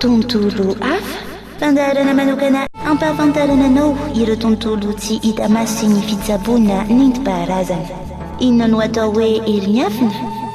tontolo hafa fandaharana manokana ampahafantarana anao ireo tontolo tsy hita maso sy ny fitsaboana nentim-paharazana. Inona no atao hoe hery-miafina?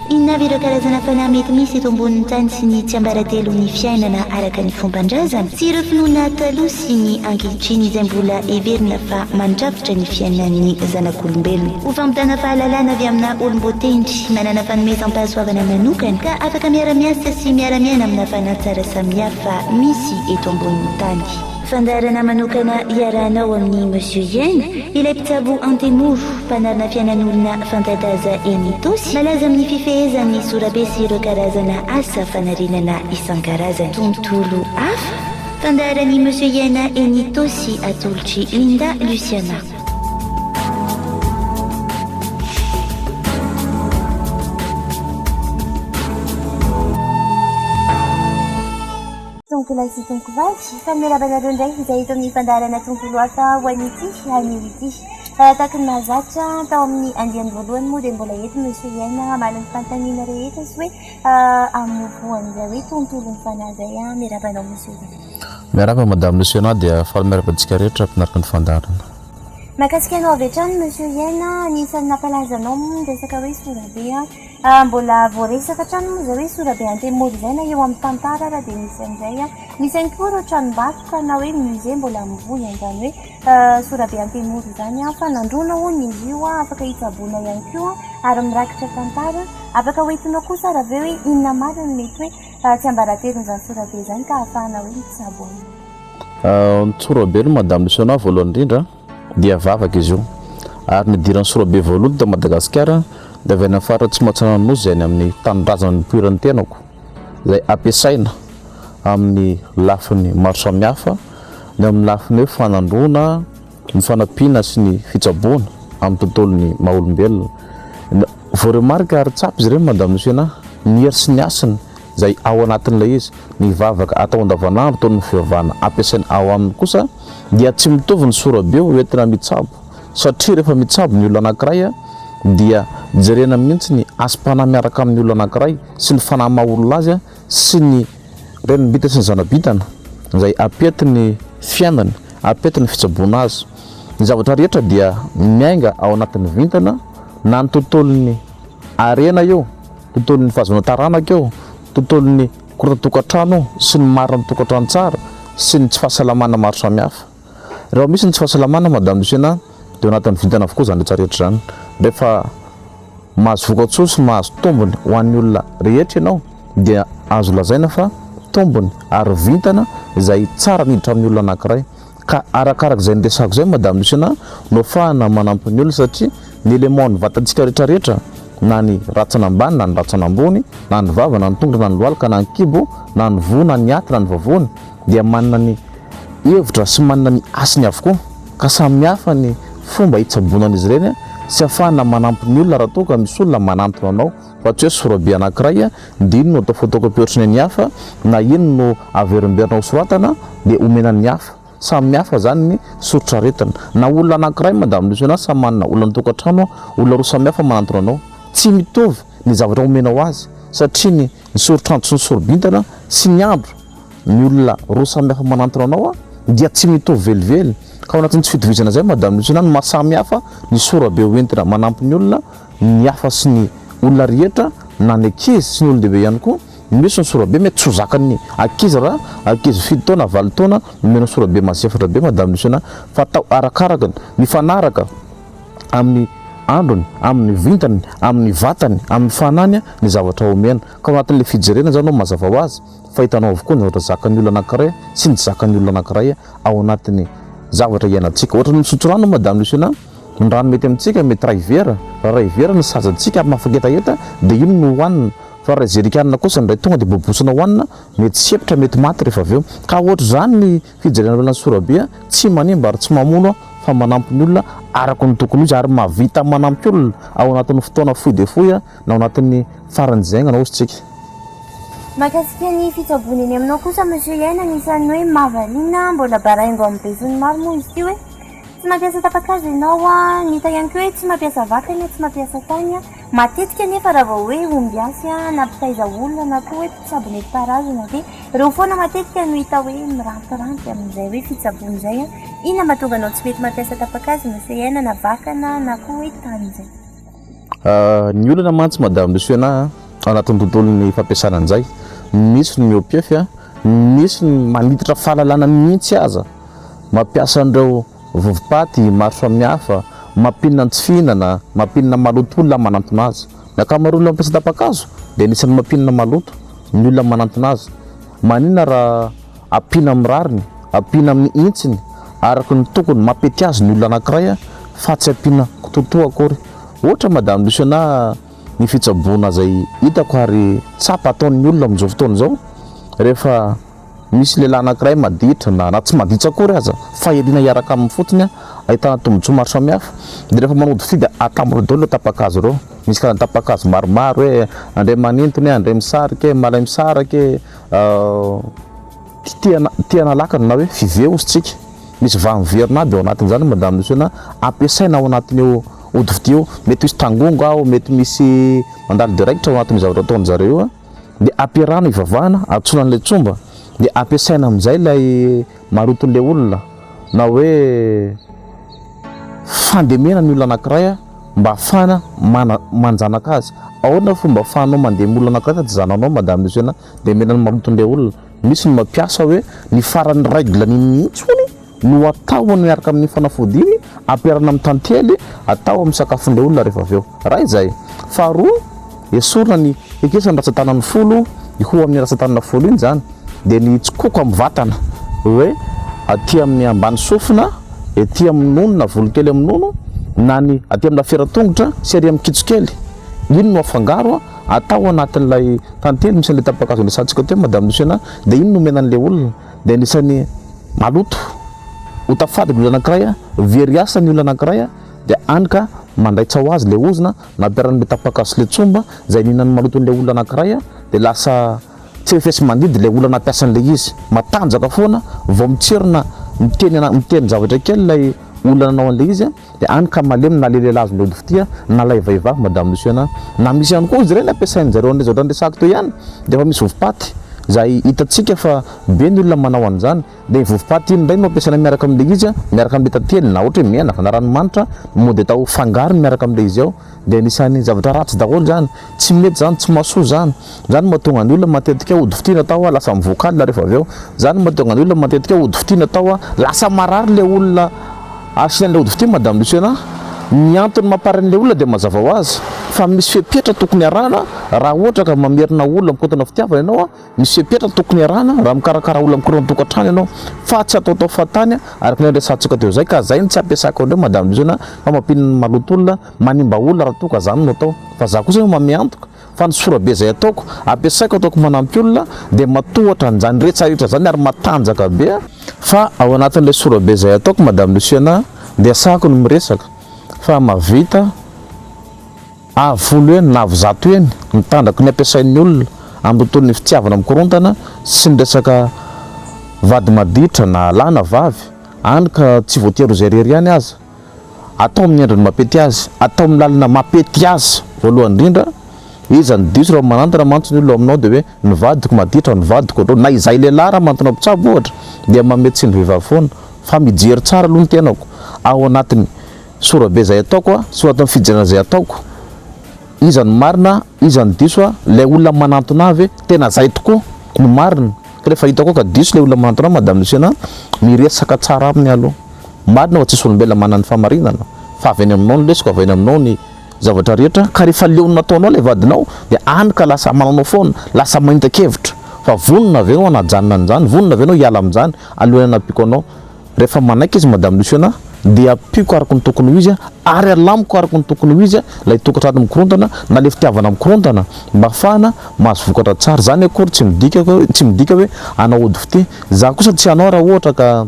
Inona avy ireo karazana fanahy mety misy eto ambonin'ny tany sy ny tsy ambaratelo ny fiainana araka ny fomban-drazana sy ireo finoana taloha sy ny ankehitriny izay mbola heverina fa mandrafitra ny fiainan'ny zanak'olombelona. Ho fampitana fahalalana avy amina olom-botendry manana fanomezam-pahasoavana manokana ka afaka miara-miasa sy miara-miaina amina fanahy samihafa misy eto ambonin'ny tany. Fandaharana manokana iarahanao amin'ny Monsieur Yen, ilay mpitsabo Antemoro, mpanarina fiainan'olona fantadaza eny Tosy, malaza amin'ny fifehezany sorabe sy ireo karazana asa fanarenana isan-karazany. Tontolo hafa fandaharan'i Monsieur Yen eny Tosy, atolotry Linda Luciana. Lasy tonkovaty famelabana ndray izay eto amin'ny fandaharana tontolo hafa ho an'ity anio ity. Tahaka ny mahazatra tao amin'ny andiany voalohany moa dia mbola eto Monsieur Yen maliny fantaniana rehetra sy hoe amovoan'izay hoe tontolo ny fanahy zay miarabanao Monsieur Yen. Miaraba Madame Luciana dia faly miarabantsika rehetra ampianaraka ny fandaharana. Mahakasika anao avy hatrany Monsieur Yen, anisan'ny nampalazanao resaka hoe sorabe mbola voaresaka hatrany moa zay hoe sorabe Antemoro izay na eo amin'ny tantara raha dia misy an'izay misy ihany koa ireo tranom-bakoka na hoe musée mbola mivoy an'izany hoe sorabe Antemoro izany fa nandrona hono izy io afaka hitsaboana ihany koa ary mirakitra tantara afaka hoentinao kosa raha ve hoe inona mariny mety hoe tsy ambaratelo n'izany sorabe izany ka ahafahana hoe mitsaboana. Ny sorabe no Madame Luciana voalohany indrindra dia vavaka izy io ary nidiran'ny sorabe voalohany ta Madagasikara dia avy any faritra tsy matsananozy zay ny amin'ny tanindrazan'ny poiran'ny tenako izay ampiasaina amin'ny lafiny maro samihafa ny amin'ny lafiny hoe fanandrona, ny fanampiana sy ny fitsaboana amin'ny tontolon'ny maha-olombelona. Voaremarika ary tsapy izy ireny Madame Luciana ny hery sy ny asiny izay ao anatin'ilay izy, ny vavaka atao andavanandro toy ny fivavahana ampiasaina ao aminy kosa dia tsy mitovy ny sorabe hoentina mitsabo satria rehefa mitsabo ny olona anankiray dia jerena mihitsy ny asam-panahy miaraka amin'ny olona anankiray sy ny fanahy maha-olona azy sy ny renim-bita sy ny zanabitana izay ampety ny fiainany, ampety ny fitsaboana azy. Ny zavatra rehetra dia miainga ao anatin'ny vintana na ny tontolon'ny arena eo, tontolon'ny fahazona taranaka eo, tontolon'ny korota-tokantrano sy ny marina tokantrano tsara sy ny tsy fahasalamana maro samihafa. Raha misy ny tsy fahasalamana Madame Luciana dia anatin'ny vintana avokoa zany rehetra zany. Rehefa mahazo vokatsoa sy mahazo tombony ho an'ny olona rehetra ianao dia azo lazaina fa tombony ary vintana izay tsara niditra amin'ny olona anankiray. Ka arakaraka izay ndresako zay Madame Luciana no ahafahana manampy ny olona satria ny élément ny vatantsika rehetrarehetra na ny ratsana ambany na ny ratsana ambony na ny vava na ny tongotra na ny lohalika na ny kibo na ny vo na ny aty na ny vavony dia manana ny hevitra sy manana ny asiny avokoa ka samihafa ny fomba hitsabonan'izy ireny sy ahafahana manampy ny olona raha toa ka misy olona manantona anao fa tsy hoe sorabe anankiray dia ino no atao photocopie ny hafa na ino no averimberina soratana dia omenan'ny hafa. Samihafa zany ny soratra retana na olona anankiray Madame Luciana samy manana olona tokantrano olona roa samihafa manantona anao tsy mitovy ny zavatra omenao azy satria ny soratranto sy ny sorobintana sy ny andro ny olona roa samihafa manantona anao dia tsy mitovy velively. Ka ao anatin'ny tsy fitovizana zay Madame Luciana ny mahasamihafa ny sorabe hoentina manampy ny olona ny hafa sy ny olona rehetra na ny ankizy sy ny olon-dehibe ihany koa. Misy ny sorabe mety tsy ho zakan'ny ankizy raha ankizy 7 taona 9 taona nomena sorabe mazefatra be Madame Luciana fa atao arakaraka ny fanaraka amin'ny androny, amin'ny vintany, amin'ny vatany, amin'ny fanany ny zavatra omena. Ka ao anatin'ilay fijerena zany no mazava ho azy fa hitanao avokoa ny zavatra zakan'ny olona anankiray sy ny zakan'ny olona anankiray ao anatin'ny zavatra iainantsika. Ohatra ny misotro rano Madame Luciana ny rano mety amintsika mety ray vera, raha ray vera ny sazantsika ary mafaketaheta dia ino no hohanina fa raha zerikanina kosa ndray tonga dia bobosina hohanina mety sepitra mety maty rehefa avy eo. Ka ohatra zany ny fijerena olona sorabe tsy manimba ary tsy mamono fa manampy ny olona araka ny tokony izy ary mahavita manampy olona ao anatin'ny fotoana fohy dia fohy na ao anatin'ny faran'izay na ozy tsika. Mahakasika ny fitsaboana eny aminao kosa Monsieur Yen anisan'ny hoe mahavaliana mbola baraingo amin'ny bezony maro moa izy ity hoe tsy mampiasa tapakazo ianao nita ihany koa hoe tsy mampiasa vakana tsy mampiasa tany matetika nefa raha vao hoe ombiasy na mpitaiza olona na koa hoe mpitsabo nentim-paharazana dia reo foana matetika no hita hoe mirantiranty amin'izay hoe fitsabony izay inona mahatonga anao tsy mety mampiasa tapakazy monsieur Yaina na vakana na koa hoe tany izay ny olona mantsy madame Luciana anatin'ny tontolon'ny fampiasana an'izay misy ny miopiefy misy ny manitatra fahalalana mihitsy aza mampiasa an'ireo vovipaty maro samihafa mampinina ny tsy fihinana mampinina maloto olona manantona azy ny ankamaroany mampiasa tapakazo dia anisan'ny mampinina maloto ny olona manantona azy maninona raha ampina amin'ny rariny ampina amin'ny intsiny araky ny tokony mampety azy ny olona anankiray fa tsy ampina totoa akory ohatra madame Luciana ny fitsaboana zay hitako ary tsapa ataon'ny olona amin'izao fotoana izao rehefa misy lehilahy anankiray maditra na tsy maditra akory aza fa irina hiaraka amin'ny fotsiny ahitana tombontsoa maro samihafa dia rehefa manody fity dia atambatra daholo tapakazo ireo misy karazana tapakazo maromaro hoe andray manintony andray misarika malay misaraka tiana lakana na hoe fiveo isitsika misy vamiverina aby ao anatin'izany madame Luciana ampiasaina ao anatin'io ody fity io mety misy tangongo ao mety misy mandalo direct ao anatin'ny zavatra ataony zareo dia ampiarahana ivavahana atsoina an'ilay tsomba dia ampiasaina amin'izay ilay maroton'ilay olona na hoe fandemena ny olona anankiray mba ahafahana manjanaka azy ahoana fomba ahafahanao mandemy olona anankiray tsy zananao madame Luciana dia menany maroton'ilay olona misy ny mampiasa hoe ny farany règle ny mihitsy hony no atao miaraka amin'ny fanafody iny ampiarana amin'ny tantely atao amin'ny sakafon'ilay olona rehefa avy eo raha izay faharoa esorina ny ekesany ratsan-tanan'ny folo ho amin'ny ratsan-tanana folo iny zany dia ny tsikoko amin'ny vatana hoe aty amin'ny ambany sofina ety amin'ny nonona volokely amin'ny nono na ny aty amin'ny lafera-tongotra sy ary amin'ny kitsokely ino no afangaro atao anatin'ilay tantely misy an'ilay tapakazo ny santsika teo madame Luciana dia ino no menan'ilay olona dia anisan'ny maloto hotafady ny olona anankiray very asa ny olona anankiray dia anyka mandraitsa ho azy ilay ozina nampiaran'ilay tapakazo sy ilay tsomba izay nihinany maloton'ilay olona anankiray dia lasa tsy efesy mandidy ilay olona nampiasan'ilay izy matanjaka foana vao mitserina miteny zavatra kely ilay olona nanao an'ilay izy dia anyka malemy na lehilahy azy miody fity na lay vehivavy madame Luciana na misy ihany koa izy ireny ampiasain'zareo an'ilay zavatra andresako teo ihany dia efa misy vovipaty zay hitantsika fa be ny olona manao an'izany dia vovipaty iny indray no ampiasaina miaraka amin'ilay izy miaraka amin'ilay tantely na ohatra hoe menaka na ranomanitra mody atao fangarony miaraka amin'ilay izy ao dia anisan'ny zavatra ratsy daholo zany tsy mety zany tsy mahasoa zany mahatonga ny olona matetika ody fitina atao lasa mivoakaly rehefa avy eo zany mahatonga ny olona matetika ody fitina atao lasa marary ilay olona asian'ilay ody fitina madame Luciana ny antony mamparan'ilay olona dia mazava ho azy fa misy fepetra tokony arahana raha ohatra ka mamerina olona mikotana fitiavana ianao misy fepetra tokony arahana raha mikarakara olona mikorana tokantrano ianao fa tsy ataotao fatany araka ny resantsika teo zay ka zay ny tsy ampiasako andreo madame Luciana fa mampininy maloto olona manimba olona raha toka zany no atao fa za kosa mamy antoka fa ny sorabe zay ataoko ampiasaiko ataoko manampy olona dia matohatra an'izany rehetrarehetra zany ary matanjaka be fa ao anatin'ilay sorabe zay ataoko madame Luciana dia asahako no miresaka fa mavita avolo eny na avozato eny mitandako ny ampiasain'ny olona amin'ny tontolon'ny fitiavana mikorontana sy ny resaka vady maditra na lahy na vavy any ka tsy voatery zay rery ihany aza atao amin'ny endriny mapety azy atao amin'ny lalina mapety azy voalohany indrindra izy ny diso raha manantona mantso ny olona aminao dia hoe nivadiko maditra nivadiko ro na izay lehilahy raha mantona mpitsabo ohatra dia mamety sy ny vehivavy foana fa mijery tsara aloha ny tenako ao anatin'ny sorabe zay ataoko sy ao anatin'ny fijerena zay ataoko iza ny marina iza ny diso lay olona manantona avy tena zay tokoa no marina ka rehefa hita koa ka diso lay olona manantona madame Luciana miresaka tsara aminy aloha marina fa tsisy olombelona manana famarinana fa avy any aminao ny lesoko avy any aminao ny zavatra rehetra ka rehefa leonina ataonao lay vadinao dia any ka lasa mananao foana lasa mahita-kevitra fa vonona avy anao anajanona an'izany vonona avy anao hiala amin'izany alohany anapiko anao rehefa manaiky izy madame Luciana dia apiko araka ny tokony ho izy ary alamiko araka ny tokony ho izy lay tokantrano mikorontana na le fitiavana mikorontana mba ahafahana mahazo vokatra tsara zany akory tsy midika hoe anao ody fity za kosa tsy anao raha ohatra ka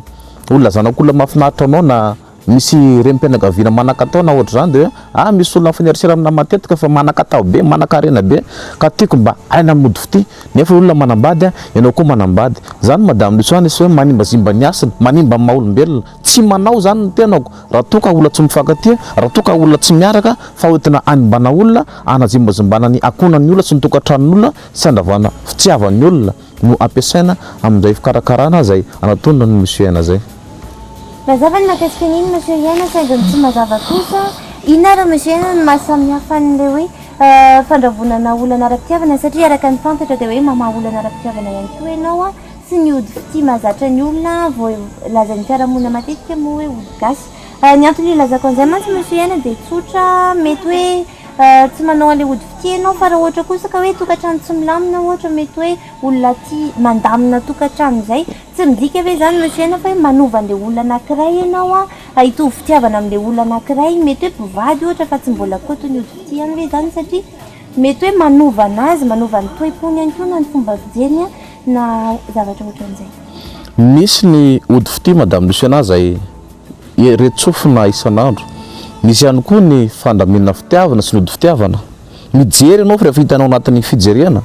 olona zanak'olona mahafinaritra anao na misy rem-pianakaviana manakatao na ohatra zany de misy olona faneriserana amina matetika fa manakatao be manakarena be ka tiako mba aina mody fity nefa olona manambady ianao koa manambady zany madame Luciana sy hoe manimbazimba ny asiny manimba amin'ny maha-olombelona tsy manao zany ny tenako raha toa ka olona tsy mifankatia raha toa ka olona tsy miaraka fa hoentina animbana olona anazimbazimbana ny akonan'ny olona sy ny tokantranon'olona sy andravana fitiavan'ny olona no ampiasaina amin'izay fikarakarana zay anatonina ny monsieur zay. Mazava ny mahakasika an'iny monsieur Yaina saingy tsy mazava kosa inona raha monsieur Yaina ny mahasamihafa an'ilay hoe fandravonana olana ara-pitiavana satria araka ny fantatra dia hoe mamaha olana ara-pitiavana ihany koa ianao a sy ny ody fity mahazatra ny olona vao lazan'ny fiarahamonina matetika moa hoe ody gasy ny antony ilazako an'izay mantsy monsieur Yaina dia tsotra mety hoe tsy manao an'ilay ody fity ianao fa raha ohatra kosa ka hoe tokantrano tsy milamina ohatra mety hoe olona tia mandamina tokantrano izay tsy midika ve zany monsieur Yaina fa hoe manova an'ilay olona anankiray ianao a hitovy fitiavana amin'ilay olona anankiray mety hoe mpivady ohatra fa tsy mbola koa toy ny ody fity ihany ve zany satria mety hoe manova anazy manova ny toepony ihany koa na ny fomba fijeriny na zavatra ohatran'izay. Misy ny ody fity madame Luciana zay retsofina isan'andro misy ihany koa ny fandaminana fitiavana sy ny ody fitiavana mijery ianao fa rehefa hitanao anatin'ny fijeriana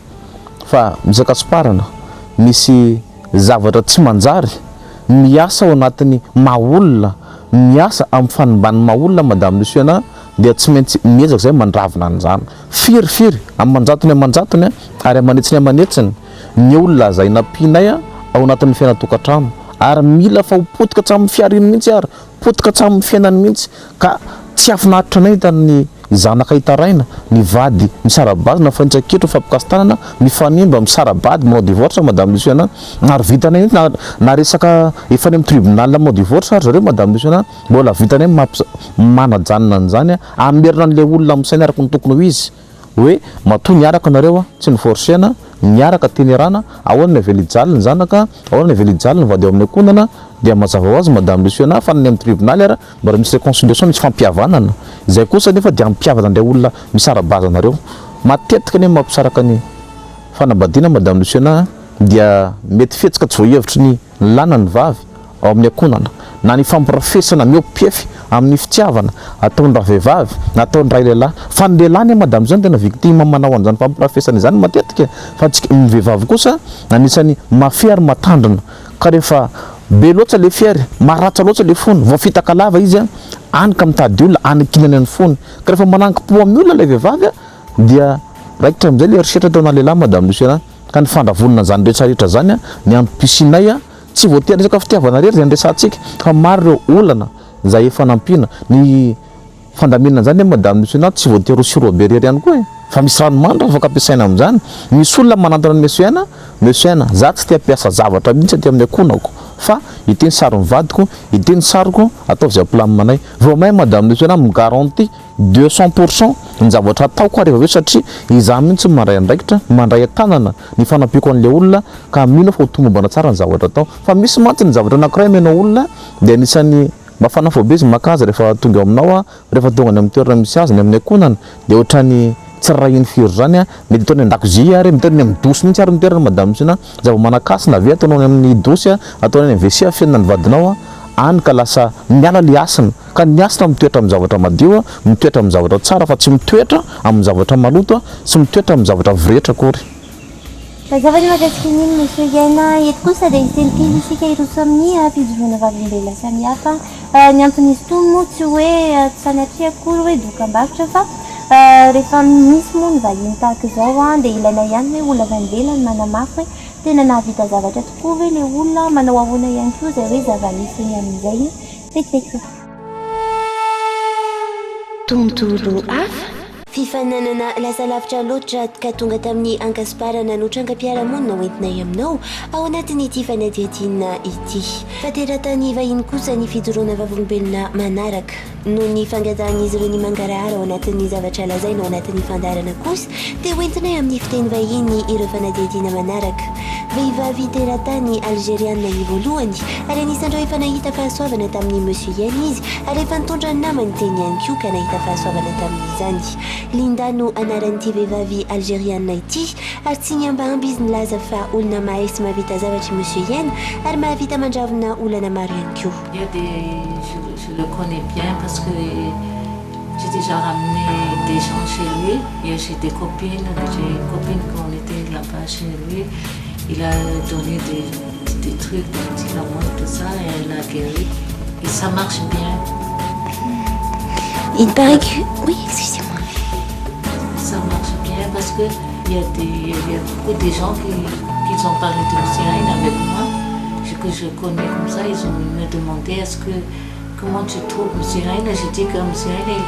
fa misakasiparana misy zavatra tsy manjary miasa ao anatin'ny maha-olona miasa amin'ny fanimbany maha-olona madame Luciana dia tsy maintsy miezaka zay mandravina an'izany firy amin'ny manjatony amanjatony ary amanetsiny amanetsiny ny olona zay nampianay ao anatin'ny fiainatokantrano ary mila fa hopotika hatramin'ny fiariny mihitsy ary potika hatramin'ny fiainany mihitsy ka tsy afinaritra anay hitan'ny zanaka hitaraina ny vady misarabazina fanitsaketro fampikastanana mifanimba misarabady manao divorce madame Luciana ary vitanay na resaka efa any amin'ny tribunal manao divorce ary zareo madame Luciana mbola vitanay manajanona an'izany amerina an'ilay olona amin'sainy araka ny tokony ho izy hoe matoa niaraka nareo tsy ny forcena niaraka tenerana ahoana ny avelijaly ny zanaka ahoana ny avelijaly ny vady ao amin'ny akonana dia mazava ho azy madame Luciana fa ny amin'ny tribunal ara mbola misy réconciliation misy fampihavanana izay kosa nefa dia mampihavana an'ilay olona misarabazanareo matetika ny mampisaraka ny fanambadiana madame Luciana dia mety fetsika tsy voahevitry ny lana ny vavy ao amin'ny akonana na ny fampirafesana miopify amin'ny fitiavana ataony raha vehivavy na ataony raha lehilahy fa ny lehilahy madame zany tena victime manao an'izany fampirafesana izany matetika fa tsika ny vehivavy kosa anisany mafiary matandrina ka rehefa be loatra le fiary maratsa loatra le fony vao fitaka lava izy anika mitady olona anikinany ny fony ka rehefa manankim-po amin'ny olona le vehivavy dia raikitra amin'izay le erisetra tao na lehilahy madame Luciana ka ny fandravonina zany rehetrarehetra zany ny ampisinay tsy voatery resaka fitiavana rery zay andresantsika fa maro ireo olana zay efa nampina ny fandaminana zany madame Luciana tsy voatery sirobe rery ihany koa fa misy ranomandry afaka ampiasaina amin'izany misy olona manantona ny monsieur Yaina za tsy tia ampiasa zavatra mihitsy aty amin'ny akonako fa iteny sary mivadiko iteny sariko atao zay plaminanay vao may madame Luciana migaranty 200% ny zavatra ataoko rehefa aveo satria izaho mihitsy mandray andraikitra mandray atanana ny fanampiko an'ilay olona ka mino fa ho tomombana tsara ny zavatra atao fa misy mantsy ny zavatra anankiray menao olona dia anisan'ny mba fanafobe izy makaza rehefa tonga aminao rehefa tonga any amin'ny toerana misy azy ny amin'ny akonana dia ohatrany tsy rahahiny firy zany mety ataony an-dakozia ary mety ny amin'ny dosy mihitsy ary ny toerana madame Luciana zava-manakasina ave ataonao amin'ny dosy ataony any WC fiainana ny vadinao any ka lasa miala le asina ka ny asina mitoetra amin'ny zavatra madio mitoetra amin'ny zavatra tsara fa tsy mitoetra amin'ny zavatra maloto sy mitoetra amin'ny zavatra viretra kory. Mazava ny mahakasika an'iny monsieur Yaina eto kosa dia itenikely isika iroso amin'ny fijoroana vavolombelona samihafa ny anton'izy itony moa tsy hoe tsy sanatria akory hoe dokam-barotra fa rehefa misy moa ny vahiny tahaka izao dia ilaina ihany hoe olona avy ivelany manamafy hoe tena nahavita zavatra tokoa hoe ilay olona manao ahoana ihany koa izay hoe zava-misy eny amin'izay fetifety. Tontolo hafa fifananana lasa lavitra loatra ka tonga tamin'ny ankasiparana no trangam-piarahamonina hoentinay aminao ao anatin'ity fanadihadiana ity fa teratany vahiny kosa ny fijoroana vavolombelona manaraka noho ny fangadan'izy ireo ny mangarahara ao anatin'ny zavatra lazaina ao anatin'ny fandarana kosa dia hoentinay amin'ny fiteny vahiny ireo fanadihadiana manaraka vehivavy teratany algériana ny voalohany ary anisandreo efa nahita fahasoavana tamin'ny monsieur Yaina izy ary efa nitondra ny namany teny ihany koa ka nahita fahasoavana tamin'izany. Linda no anaran'ity vehivavy algériana ity ary tsy niambamby izy nilaza fa olona mahay sy mahavita zavatra monsieur Yaina ary mahavita mandravona olana maro ihany koa. Il y a des le connais bien parce que j'ai déjà ramené des gens chez lui. Et j'ai des copines, j'ai une copine quand on était là-bas chez lui. Il a donné des trucs, des médicaments, tout ça, et elle a guéri. Et ça marche bien. Il paraît que... Oui, excusez-moi. Ça marche bien parce qu'il y a beaucoup de gens qui ont parlé de Moussiraïn avec moi, que je connais comme ça. Ils ont me demandé comment tu trouves Moussiraïn. J'ai dit que Moussiraïn,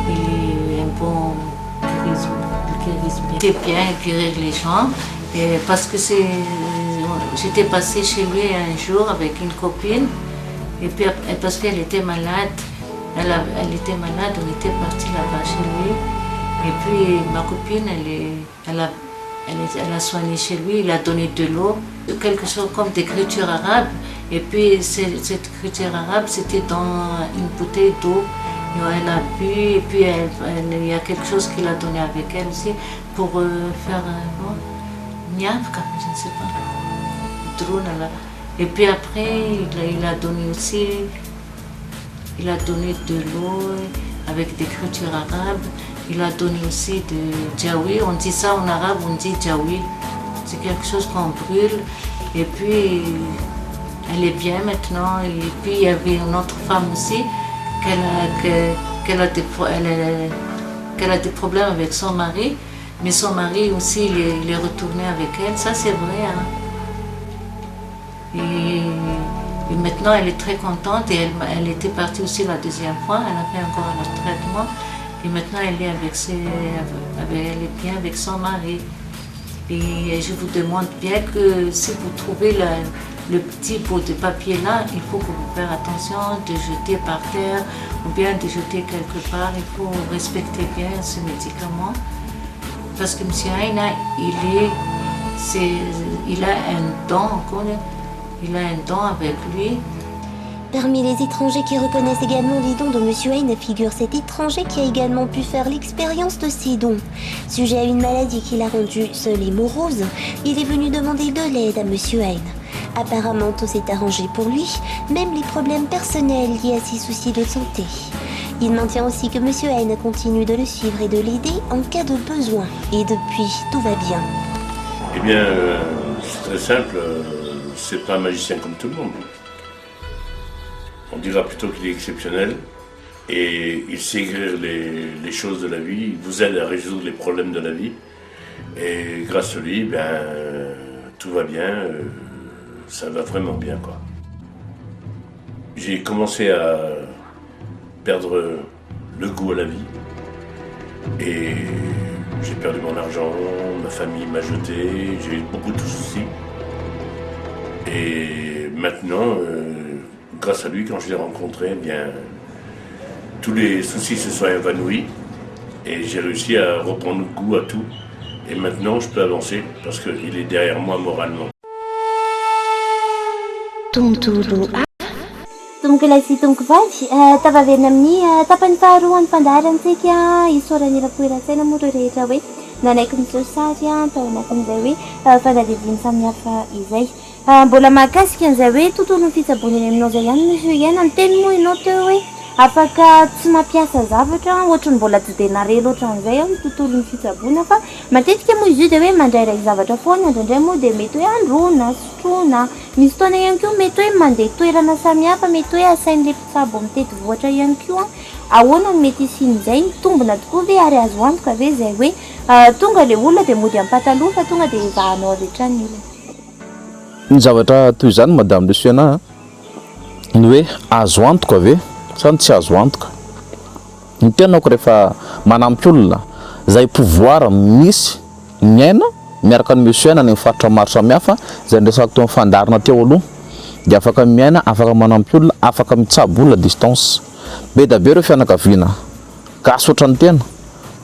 il est un bon charisme. Il est bien à guérir les gens. Et parce que j'étais passée chez lui un jour avec une copine. Et puis parce qu'elle était malade. Elle était malade, on était partis là-bas chez lui. Et puis ma copine, elle a soigné chez lui, il a donné de l'eau, quelque chose comme d'écriture arabe. Et puis cette écriture arabe, c'était dans une bouteille d'eau. Elle a bu, et puis il y a quelque chose qu'il a donné avec elle aussi pour faire niafka, je ne sais pas. Drone, là. Et puis après, il a donné aussi, il a donné de l'eau avec d'écriture arabe. Il a donné aussi de djaoui. On dit ça en arabe, on dit djaoui. C'est quelque chose qu'on brûle. Et puis, elle est bien maintenant. Et puis, il y avait une autre femme aussi qu'elle a des problèmes avec son mari. Mais son mari aussi, il est retourné avec elle. Ça, c'est vrai. Hein. Et maintenant, elle est très contente. Et elle était partie aussi la deuxième fois. Elle a fait encore un autre traitement. Et maintenant, elle est bien avec son mari. Et je vous demande bien que si vous trouvez le petit pot de papier là, il faut que vous fassiez attention de jeter par terre ou bien de jeter quelque part. Il faut respecter bien ce médicament. Parce que M. Aina, il a un don avec lui. Parmi les étrangers qui reconnaissent également les dons de M. Haine figure cet étranger qui a également pu faire l'expérience de ces dons. Sujet à une maladie qui l'a rendu seul et morose, il est venu demander de l'aide à M. Haine. Apparemment, tout s'est arrangé pour lui, même les problèmes personnels liés à ses soucis de santé. Il maintient aussi que M. Haine continue de le suivre et de l'aider en cas de besoin. Et depuis, tout va bien. Eh bien, c'est très simple, c'est pas un magicien comme tout le monde. On dira plutôt qu'il est exceptionnel et il sait guérir les choses de la vie, il vous aide à résoudre les problèmes de la vie. Et grâce à lui, tout va bien, ça va vraiment bien, quoi. J'ai commencé à perdre le goût à la vie et j'ai perdu mon argent, ma famille m'a jeté, j'ai eu beaucoup de soucis. Et maintenant, grâce à lui, quand je l'ai rencontré, tous les soucis se sont évanouis et j'ai réussi à reprendre goût à tout. Et maintenant, je peux avancer parce qu'il est derrière moi moralement. Tongolasy tongovavy tavaverina amin'ny tapany faharoa ny fandaharantsika isaorany rapoirasaina moa ireo rehetra hoe nanaiky ny sary tao anatin'izay hoe fanadihadiany samihafa izay. Mbola mahakasika an'izay hoe tontolo ny fitsabonany aminao izay ihany misy iaina ny teny moa ianao teo hoe afaka tsy mampiasa zavatra ohatrany mbola tsy dia nare loatra an'izay ny tontolo ny fitsabona fa matetika moa izy io dia hoe mandrairay zavatra foana indraindray moa dia mety hoe androna, sotroina, misy fotoana ihany koa mety hoe mandeha toerana samihafa mety hoe asain'ilay mpitsabo mitety vohatra ihany koa ahoana ny mety isian'izay mitombina tokoa ve ary azo antoka ve izay hoe tonga ilay olona dia mody amin'ny pataloha fa tonga dia vahanao avy hatrany ilay. Ny zavatra toy izany madame Luciana ny hoe azo antoka ve sa tsy azo antoka. Ny tenako rehefa manampy olona izay pouvoir misy miaina miaraka ny monsieur ny faritra maro samihafa izay ndresaka tao fandarina teo aloha dia afaka miaina afaka manampy olona afaka mitsabo olona distance be da be ireo fianakaviana gasy ohatrany tena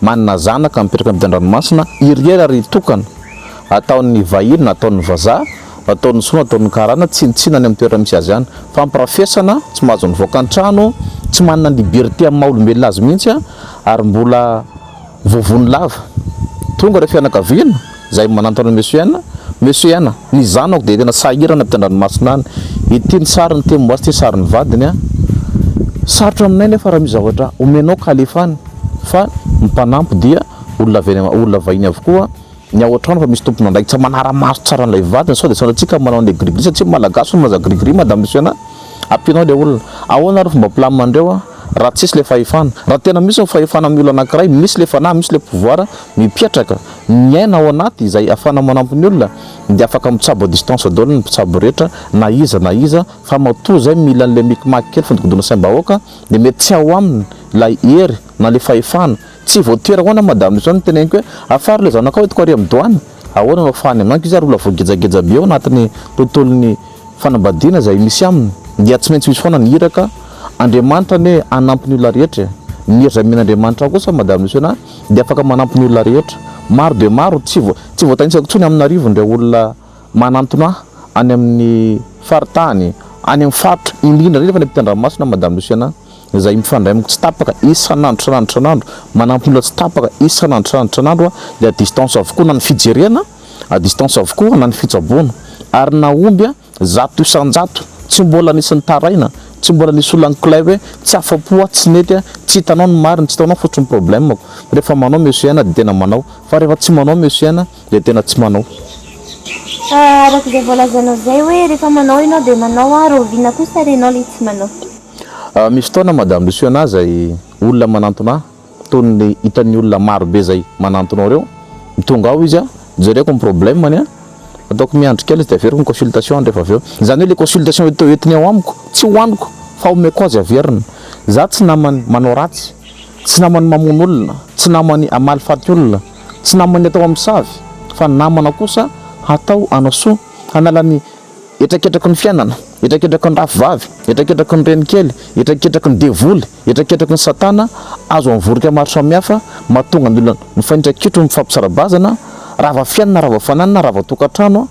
manana zanaka mipetraka amin'ny an-dranomasina iriera ry tokana ataon'ny vahiny na ataon'ny vazaha ataon'ny soa ataon'ny karana tsinitsinany amin'ny toerana misy azy ihany famparafesana tsy mahazo nivoaka an-trano tsy manana liberté amin'ny maha-olombelona azy mihitsy ary mbola vovony lava tonga rehefa fianakaviana izay manantona monsieur Yana ny zanako dia tena sahirana amin'ny an-dranomasina any ity ny sariny temoasy ty sariny vadiny sarotra aminay nefa raha misy zavatra omenao kalefany fa mipanampy dia olona vahiny avokoa ny ao an-trano fa misy tompona andraiky tsy manara-maso tsara an'ilay vatany sao dia santsika manao an'ilay grigri satria malagasy no maza grigri madame monsieur na ampianao ilay olona ahoana ary fomba pilamandreo raha tsisy le fahefana raha tena misy ny fahefana amin'ny olona anankiray misy le fanahy misy le pouvoir mipiatraka miaina ao anaty izay afana manampy ny olona dia afaka mitsabo distance daholo ny mpitsabo rehetra na iza fa matoa zay mila an'le mikimaky kely fandikodoana saim-bahoaka dia mety tsy ao aminy lay hery na le fahefana tsy voatery ahoana madame zao ny teneniko hoe afary le zanakao etiko ary amin'ny doany ahoana no afahany aminanko izy ary olona voagejageja be ao anatin'ny tontolon'ny fanambadiana zay misy aminy dia tsy maintsy misy foana ny hiraka Andriamanitra ne anampy ny olona rehetra ny hery zay men'Andriamanitra kosa madame monsieur na dia afaka manampy ny olona rehetra maro de maro tsy voatanisako tsony amin'Arivo ndray olona manantona any amin'ny faritany any amin'ny faritra indrindra rehefa ny ampitan-dranomasina madame monsieur na zay mifandray amiko tsy tapaka isan'andro manampy ny olona tsy tapaka isan'andro dia distance avokoa na ny fijerena a distance avokoa na ny fitsaboana ary na omby zato isan-jato tsy mbola nisy taraina tsy mbola nisy olona ankiray hoe tsy afapo tsy nety tsy hitanao ny mariny tsy hitanao fotsiny problème ako rehefa manao monsieur dia tena manao fa rehefa tsy manao monsieur dia tena tsy manao araka izay voalazanao zay hoe rehefa manao ianao dia manao ary oviana kosa renao le tsy manao misy fotoana madame monsieur zay olona manantona toy ny hitan'ny olona maro be zay manantonao reo mitonga ao izy jereko ny problème any ataoko miandry kely izy dia averiko ny consultation andrefa aveo zany hoe le consultation entiny ao amiko tsy hoaniko fa omeko azy averina za tsy namany manao ratsy tsy namany mamono olona tsy namany amaly faty olona tsy namany atao amin'ny savy fa namana kosa hatao anasoa hanalany etraketraky ny fiainana etraketraky ny rafivavy etraketraky ny renikely etraketraky ny devoly etraketraky ny satana azo amvorika maro samihafa mahatonga ny olona mifaindrankitro mifampisarabazana rava fiainana rava fananana rava tokantrano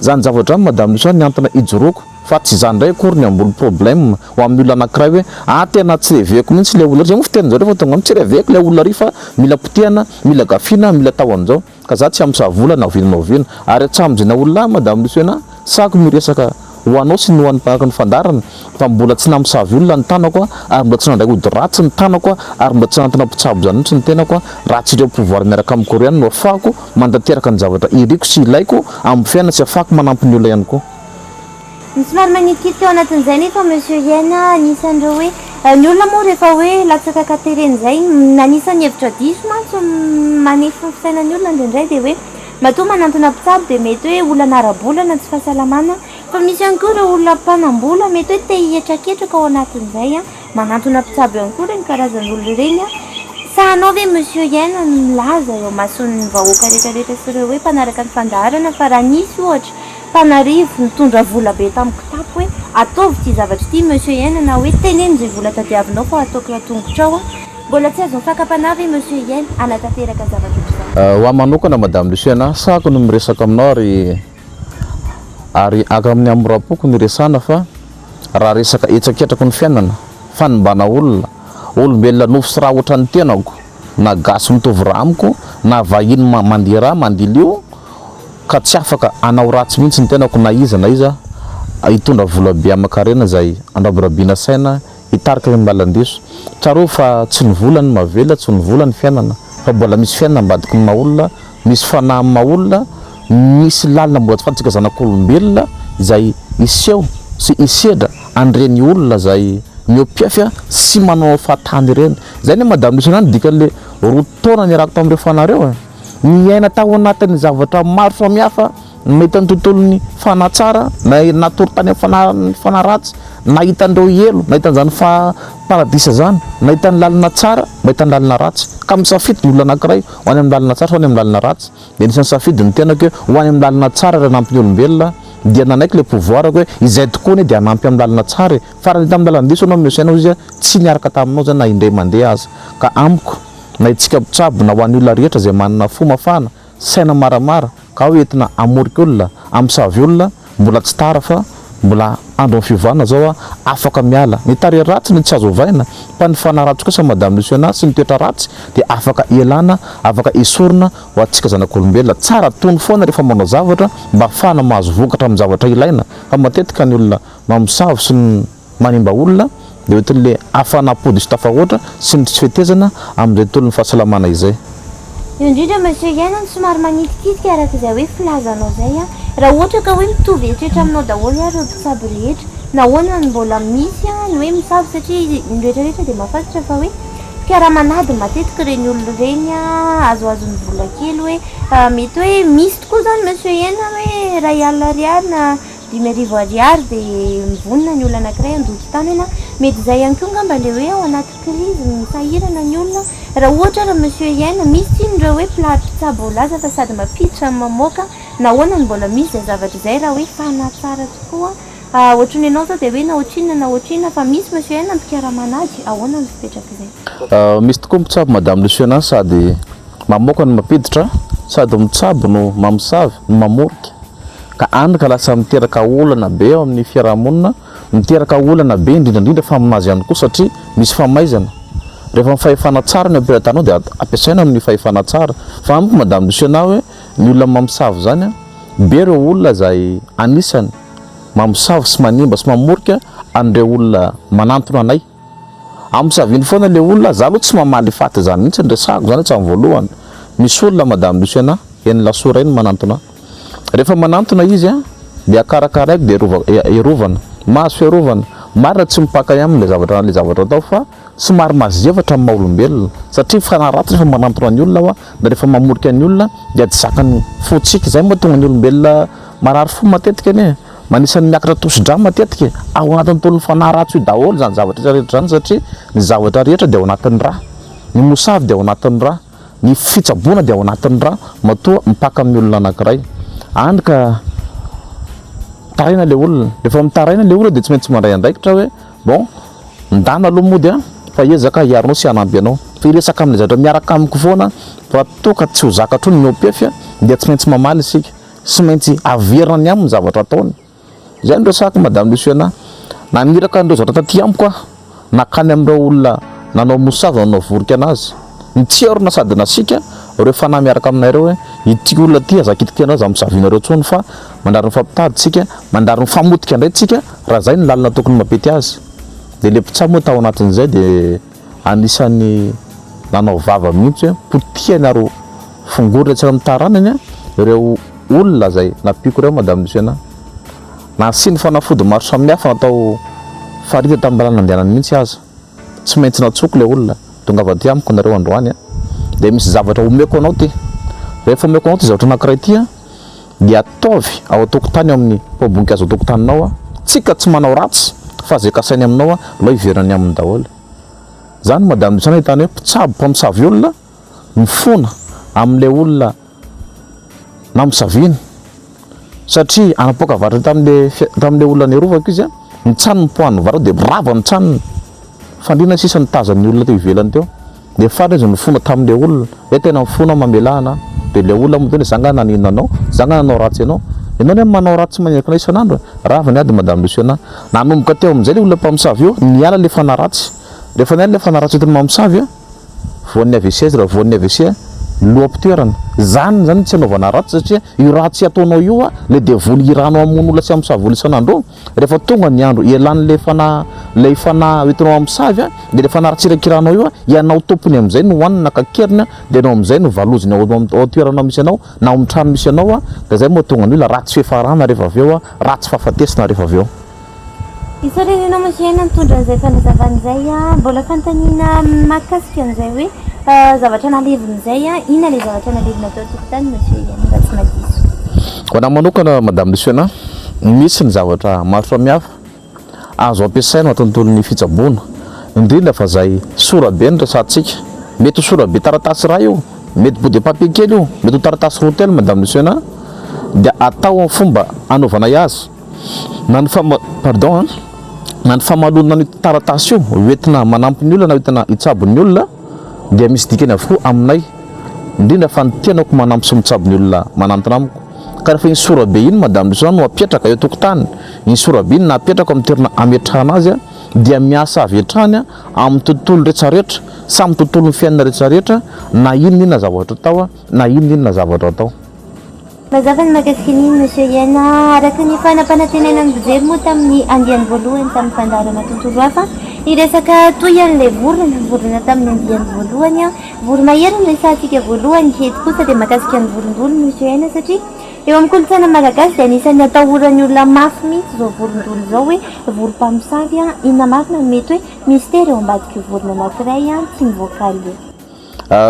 zany zavatra madame Lucia ny antona ijoroko fa tsy zany ndray akory ny ambony problème ho amin'ny olona anankiray hoe tena tsy reveko mihitsy le olona zay mo fitenin'zao rehefa tonga tsy reveko le olona ry fa mila potehana mila gafina mila tao an'izao ka za tsy am'savolana naovinanaovina ary atsamjina olona madame Lucia sako miresaka ho anao sy ny ho an'ny mpanaky ny fandarana fa mbola tsy namosavy olona ny tanako ary mbola tsy nandray ody ratsy ny tanako ary mbola tsy nantona mpitsabo zany mihitsy ny tenako raha tsy ireo pouvoir miaraka amin'ny koréenne no afahako mandateraka ny zavatra iriko sy ilaiko amin'ny fiainana sy afahako manampy ny olona ihany koa misy maro manikitika teo anatin'izay nefa monsieur Yena anisan'ireo hoe ny olona moa rehefa hoe latsaka katereny zay nanisany hevitra diso mantsy manefa fisainan'ny olona indraindray dia hoe matoa manantona mpitsabo dia mety hoe olona ara-bolana tsy fahasalamana fa misy ihany koa ireo olona mpanam-bola mety hoe te hihetraketraka ao anatin'izay manantona mpitsabo ihany koa reny karazan'olona ireny sahanao ve monsieur Yena milaza eo mason'ny vahoaka rehetrarehetra sy ireo hoe mpanaraka ny fandaharana fa raha nisy ohatra mpanarivo nitondra vola be tamin'ny kitapo hoe ataovy ty zavatra ity monsieur Yena na hoe teneny zay vola tadiavinao fa ataoko raha tongotra ao mbola tsy azo mifankapana ve monsieur Yena anatanteraka zavatra ho manokana madame Lucia sako no miresaka aminao ary aka amin'ny amorapoko ny resana fa raha resaka etsaketrako ny fiainana fanimbana olona olombelona nofo sy raha ohatrany tenako na gasy mitovy raha amiko na vahiny mandeha raha mandilio ka tsy afaka anao ratsy mihitsy ny tenako na iza hitondra vola be aman-karena zay andraborabina saina hitarika ny malandiso tsaro fa tsy ny vola ny mavela tsy ny vola ny fiainana fa mbola misy fiainana ambadiky ny maolona misy fanahy maolona misy lalina mbola tsy fantsika zanak'olombelona izay iseho sy isedra andreny olona zay miopiafy sy manao fahatany ireny zay ny madame Lucia dikan'le roa taona niarako tamin'ireo fanareo miaina tao anatin'ny zavatra maro samihafa mety ny tontolon'ny fanatsara na natory tany amin'ny fanaratsy nahita andreo elo nahitan'izany paradisa zany nahita ny lalina tsara mahita ny lalina ratsy ka misafidy ny olona anankiray ho any amin'ny lalina tsara ho any amin'ny lalina ratsy dia nisan'ny safidy ny tenako hoe ho any amin'ny lalina tsara raha nampy ny olombelona dia nanaiky le pouvoir hoe izay tokoa ny dia anampy amin'ny lalina tsara fa raha hita amin'ny lalina diso anao misainao izy tsy niaraka taminao zany na indray mandeha azy ka amiko na itsika mpitsabo na ho an'ny olona rehetra zay manana fo mafana saina maramara ka ho entina amorika olona amsavy olona mbola tsy tara fa mbola andro amin'ny fivana zao afaka miala ny tare ratsy ny tsy azo ovaina fa ny fanaratsy kosa madame Lucia sy ny toetra ratsy dia afaka ialana afaka isorona ho atsika zanak'olombelona tsara tony foana rehefa manao zavatra mba afahana mahazo vokatra amin'ny zavatra ilaina fa matetika ny olona mamosavy sy ny manimba olona dia ohatran'le hafanam-pody sy tafahoatra sy ny tsy fetezana amin'izay tontolon'ny fahasalamana izay. Io indrindra monsieur Iaina somary manitikitika araka izay hoe filazanao zay a raha ohatra ka hoe mitovy eritreretra aminao daholo ary mpitsabo rehetra nahoana ny mbola misy a ny hoe misabo satria ny rehetrarehetra dia mahafantatra fa hoe fiaramanady matetika reny olona reny a azoazony vola kely hoe mety hoe misy tokoa zany monsieur Iaina hoe ray alina ariary na 5,000 ariary dia mivonona ny olona anankiray andoky tany ena mety izay ihany koa ngamba le hoe ao anaty krizy misahirana ny olona raha ohatra raha monsieur Iaina misy indreo hoe mpitsabo laza fa sady mampiditra mamoaka nahoana ny mbola misy zay zavatra izay raha hoe fanatsara tokoa ohatrany ianao zao dia hoe na ohatrinona fa misy monsieur Iaina mpiara-manady ahoana ny fipetraka izay misy tokoa mitsabo madame Luciana sady mamoaka no mampiditra sady mitsabo no mamosavy no mamorika ka andrika lasa miteraka olana be ao amin'ny fiarahamonina miteraka olana be indrindrandrindra fa aminazy ihany koa satria misy famaizana rehefa mifahefana tsara ny ampiratana dia ampiasaina amin'ny fahefana tsara fa amiko madame Luciana hoe ny olona mamosavy zany a be reo olona zay anisany mamosavy sy manimba sy mamorika an'ireo olona manantona anay amosaviny foana le olona za aloha tsy mamaly faty zany mihitsy nresahako zany tsy amin'ny voalohany misy olona madame Luciana eny lasora eny manantona rehefa manantona izy a dia akarakaraiko dia erovana mahazo fiarovana marina tsy mipaka aminy le zavatra atao fa somary mazevatra amin'ny maha-olombelona satria fanaratsy rehefa manantona ny olona na rehefa mamorika ny olona dia tsy zakany fotsika zay moa tonga ny olombelona marary fo matetika anie manisan'ny miakatra tosi-dra matetika ao anatin'ny tolony fanaratsy io daholo zany zavatra rehetra zany satria ny zavatra rehetra dia ao anatin'ny rà ny mosavy dia ao anatin'ny rà ny fitsaboana dia ao anatin'ny rà matoa mipaka amin'ny olona anankiray andrika taraina le olona rehefa mitaraina le olona dia tsy maintsy mandray andraikitra hoe bon ndana aloha mody a fa ezaka hiarinao sy hanampy anao fa iresaka amin'le zavatra miaraka amiko foana fa toka tsy ho zakatro ny miopefy dia tsy maintsy mamaly isika sy maintsy averina ny aminy zavatra ataony zay ndreo saka madame Luciana naniraka andreo zavatra taty amiko a nakany amin'ireo olona nanao mosavy nanao vorika anazy nitserona sady nasika reo fanahy miaraka aminay reo hoe ity olona ty azakitikianao za misavinareo tsony fa mandary ny fampitaditsika mandary ny famotika indray tsika raha zay ny lalina tokony mapety azy dia le mpitsabo moa tao anatin'izay dia anisan'ny nanao vava mihitsy hoe potiany aro fongorona tsika mitaranany ireo olona zay napiako reo madame Luciana nasiny fanafody maro samihafa natao farita tamin'ny lalana andehanany mihitsy aza tsy maintsy natsoko le olona tonga avy aty amiko nareo androany dia misy zavatra omeko anao ty rehefa omeko anao ty zavatra anankiray ty dia ataovy ao atokotany amin'ny pabonikazo atokotaninao tsika tsy manao ratsy fa zay kasainy aminao lao iverany aminy daholo zany madame Luciana hitany hoe mpitsabo mpamosavy olona mifona amin'le olona namosaviny satria anapoaka vatra tamin'le olona nerovako izy nitsanony poany vatra dia brava nitsanony fandrina sisa nitazan'ny olona teo ivelany teo dia farany izy mifona tamin'le olona hoe tena mifona mamelahana dia le olona moa tena zanga nanina anao zanga nanao ratsy ianao ne manao ratsy manerana isan'andro raha niady madame Luciana nanomboka teo amin'izay le olona mpamosavy io niala le fanaratsy rehefa niala le fanaratsy ohatry ny mamosavy voan'ny AVC raha voan'ny AVC loam-pitoerana zany tsy anaovana ratsy satria io ratsy ataonao io le devoly iranao amin'ny olona sy amosavy olo isan'andro rehefa tonga ny andro elan'le fana oentinao amosavy dia le fanaratsirakiranao io ianao tompony amin'izay no hoanina nakakeriny dia anao amin'izay no valoziny ao toeranao misy anao na ao amin'ny trano misy anao dia zay moa tonga ny olona ratsy fiafarana rehefa avy eo ratsy fahafatesina rehefa avy eo isarenanao monsieur Iaina nitondra an'izay fanazavan'izay mbola fanontaniana mahakasika an'izay hoe zavatra nalevin'izay inona le zavatra nalevina tao tokotany monsieur Iaina mba tsy madiso ho anahy manokana madame Luciana misy ny zavatra maro samihafa azo ampiasaina ao tontolon'ny fitsaboana indrindra fa zay sorabe ny resantsika mety ho sorabe taratasy raha io mety body papier kely io mety ho taratasy hôtel madame Luciana dia atao amin'ny fomba anaovana azy na ny famalonana ny taratasy io hoentina manampy ny olona na hoentina hitsabo ny olona dia misy dikany avokoa aminay indrindra fa ny tianako manampy sy mitsabo ny olona manantona amiko ka rehefa iny sorabe iny madame Luciana no apetraka eo tokotany iny sorabe iny na apetraka amin'ny toerana ametrahana azy dia miasa avetrany amin'ny tontolo rehetrarehetra samy tontolon'ny fiainana rehetrarehetra na inona zavatra atao na inona zavatra atao mazava ny mahakasika an'iny monsieur Iana araka ny fanampanantenana ny fijery moa tamin'ny andiany voalohany tamin'ny fandarana tontolo hafa iresaka toy an'ilay vorona tamin'ny andiany voalohany a voromahery no resahantsika voalohany eto kosa dia mahakasika ny vorondolo monsieur Iana satria eo amin'ny kolontsaina malagasy dia anisan'ny atahorany olona mafy mihitsy zao vorondolo zao hoe vorom-mpamosavy a inona marina no mety hoe mystera eo ambadika vorona anankiray a tsy mivoakaly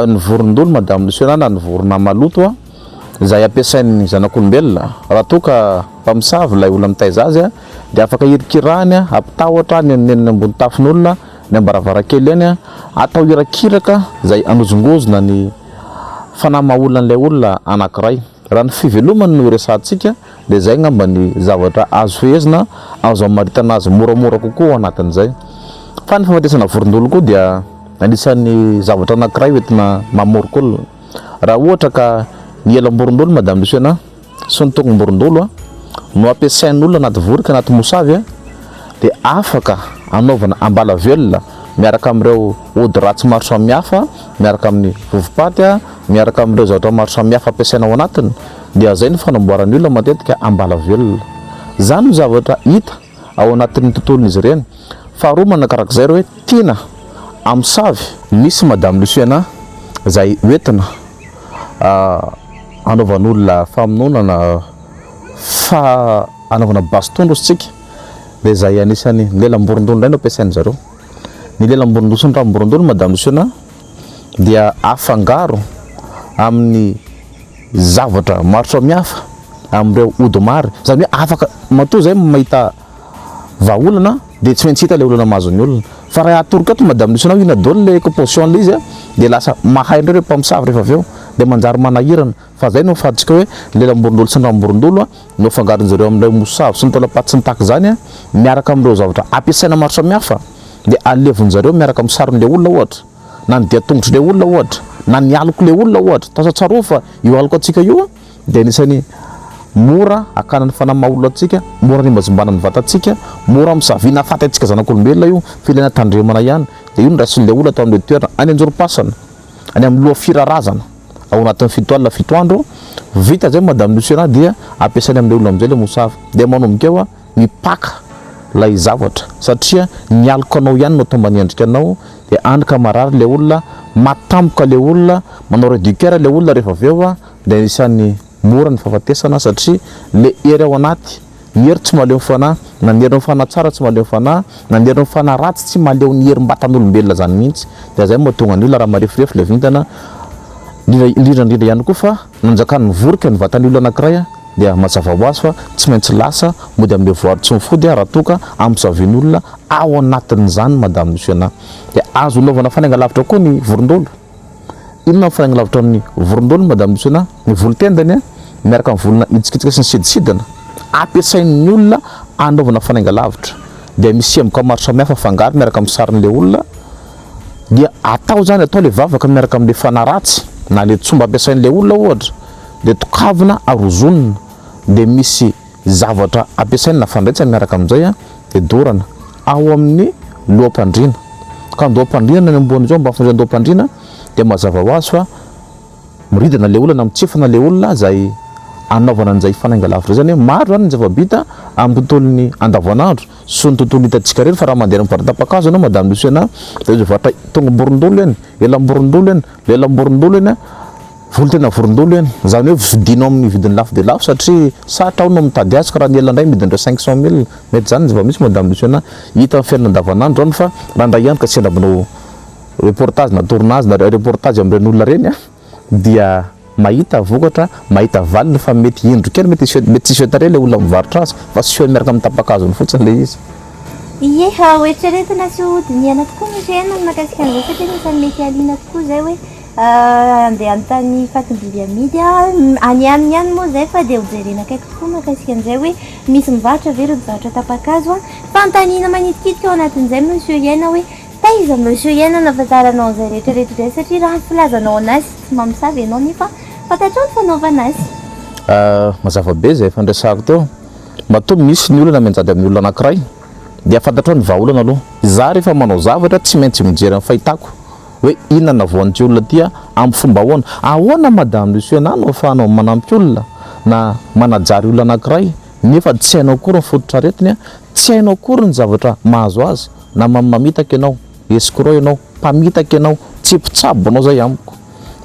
ny vorondolo madame Luciana na ny vorona maloto a zay ampiasain'ny zanak'olombelona raha toka mpamosavy lay olona mitaiza azy a dia afaka hirikirahany a ampitahotra ny neniny ambony tafin'olona ny ambaravarakely eny a atao hirakiraka zay anozongozona ny fanamaolona an'ilay olona anankiray raha ny fivelomany no resantsika dia zay ngamba ny zavatra azo fehezina azo amaritana azy moramora kokoa anatin'izay fa ny fahafatesana vorondolo koa dia anisan'ny zavatra anankiray hoentina mamorok'olona raha ohatra ka ny elam-borondolo madame Luciana sy ny tongom-borondolo no ampiasain'olona anaty vorika anaty mosavy a dia afaka anaovana ambala velona miaraka amin'ireo ody ratsy maro samihafa miaraka amin'ny vovopaty a miaraka amin'ireo zavatra maro samihafa ampiasaina ao anatiny dia zay ny fanamboaran'ny olona matetika ambala velona zany no zavatra hita ao anatin'ny tontolon'izy ireny faharoa manakarak'izay reo hoe tiana amosavy misy madame Luciana zay hoentina anaovan'olona famononana fa anaovana bastondro sitsika dia zay anisany lelam-borondolo indray no ampiasainy zareo ny lelam-borondolo sy ny ram-borondolo madame Luciana dia afangaro amin'ny zavatra maro samihafa amin'ireo ody mary zany hoe afaka matoa zay mahita vahaolana dia tsy maintsy hita ilay olana mahazony olona fa raha atoroka ato madame Luciana ina daholo le composition le izy a dia lasa mahay indray reo mpamosavy rehefa avy eo dia manjary manahirana fa zay no fahatsika hoe lelam-borondolo sy ny ram-borondolo no afangaron'zareo amin'ilay mosavy sy ny taolapaty sy ny taky zany a miaraka amin'ireo zavatra ampiasaina maro samihafa dia alevon'zareo miaraka amin'ny saron'ilay olona ohatra na ny dia-tongotr'ilay olona ohatra na ny aloko le olona ohatra tasatsaro fa io aloko atsika io a dia anisany mora akanany fanamaolona atsika mora ny mbazimbanany vatantsika mora misavina afata atsika zanak'olombelona io filaina tandremana ihany dia io ny rasin'ilay olona atao amin'ilay toerana any anjoro-pasana any amin'ny loha firarazana ao anatin'ny fito alina fito andro vita zay madame Luciana dia ampiasainy amin'ilay olona amin'izay le mosavy dia manomboka eo a mipaka lay zavatra satria ny aloko anao ihany no tomba niendrika anao dia andrika marary le olona matampoka le olona manao réducteur le olona rehefa avy eo a dia anisan'ny mora ny fahafatesana satria le hery ao anaty ny hery tsy maleo fanahy na ny hery mifana tsara tsy maleo fanahy na ny hery mifana ratsy tsy maleo ny hery mbatan'olombelona zany mihitsy dia zay mahatonga ny olona raha marefirefy le vintana indrindrandrindra ihany koa fa nanjakan'ny vorika ny vatan'ny olona anankiray a dia mazava ho azy fa tsy maintsy lasa mody amin'ilay voary tsy mifody raha toka ampisavin'olona ao anatin'izany madame Luciana dia azo naovana fanaingalavitra koa ny vorondolo inona ny fanaingalavitra amin'ny vorondolo madame Luciana ny volotendany a miaraka amin'ny volona itsikitsika sy ny sidisidana ampiasain'ny olona anaovana fanaingalavitra dia misy emboka maro samihafa fangaro miaraka amin'ny sarin'ilay olona dia atao zany atao le vavaka miaraka amin'ilay fanaratsy na le tsomba ampiasain'ilay olona ohatra dia tokavina arozonina dia misy zavatra ampiasaina fandraitsany miaraka amin'izay a dia dorana ao amin'ny loham-pandriana ka ndoham-pandriana ny ambon'izao mba afan'izay ndoham-pandriana dia mazava ho azy fa miridana le olona mitsifana le olona zay anaovana an'izay fanaingalavitra zany hoe maro zany ny zava-bita amin'ny tontolon'ny andavonandro sy ny tontolo hitantsika rery fa raha mandeha amin'ny varatapakazo anao madame Luciana dia zavatra tonga-borondolo eny elam-borondolo eny lelam-borondolo eny a volotena vorondolo eny zany hoe vidinao amin'ny vidiny lafo dia lafo satria sarotra ao no mitady azy ka raha ny ela indray midindreo 500 000 mety zany zava misy madame Luciana hita amin'ny fiainana andavanandro zany fa raha ndray ihany ka tsy andrabinao reportage na tournage na reportage amin'ireny olona reny a dia mahita vokatra mahita valiny fa mety indro kely mety tsisy etare le olona mivarotra azy fa sy feony miaraka amin'ny tapakazony fotsiny le izy ie oeritreretina sy odiniana tokoa misena ny makasika an'izay satria nisany mety aliana tokoa zay hoe andeha anontany fatim-biby amidy a any aminy ihany moa zay fa dia hojerena akaiky tokoa makasika an'izay hoe misy mivarotra very mivarotra tapakazo a fantaniana manitikitika ao anatin'izay monsieur Iana hoe taiza monsieur Iana nafantaranao an'izay rehetrarehetra izay satria raha filazanao anazy tsy mamosavy ianao nefa fantatrao ny fanaovana azy mazava be zay fandraisako teo matoa misy ny olona mianjady amin'ny olona anankiray dia fantatrao ny vahaolana aloha za rehefa manao zavatra tsy maintsy mijery amin'ny fahitako hoe inona navoan'ity olona ty amin'ny fomba ahoana madame Luciana no afahanao manampy olona na manajary olona anankiray nefa tsy hainao akory ny fototra aretiny a, tsy hainao akory ny zavatra mahazo azy na mamitaka ianao escroc ianao mpamitaka ianao tsy mpitsabo anao zay amiko.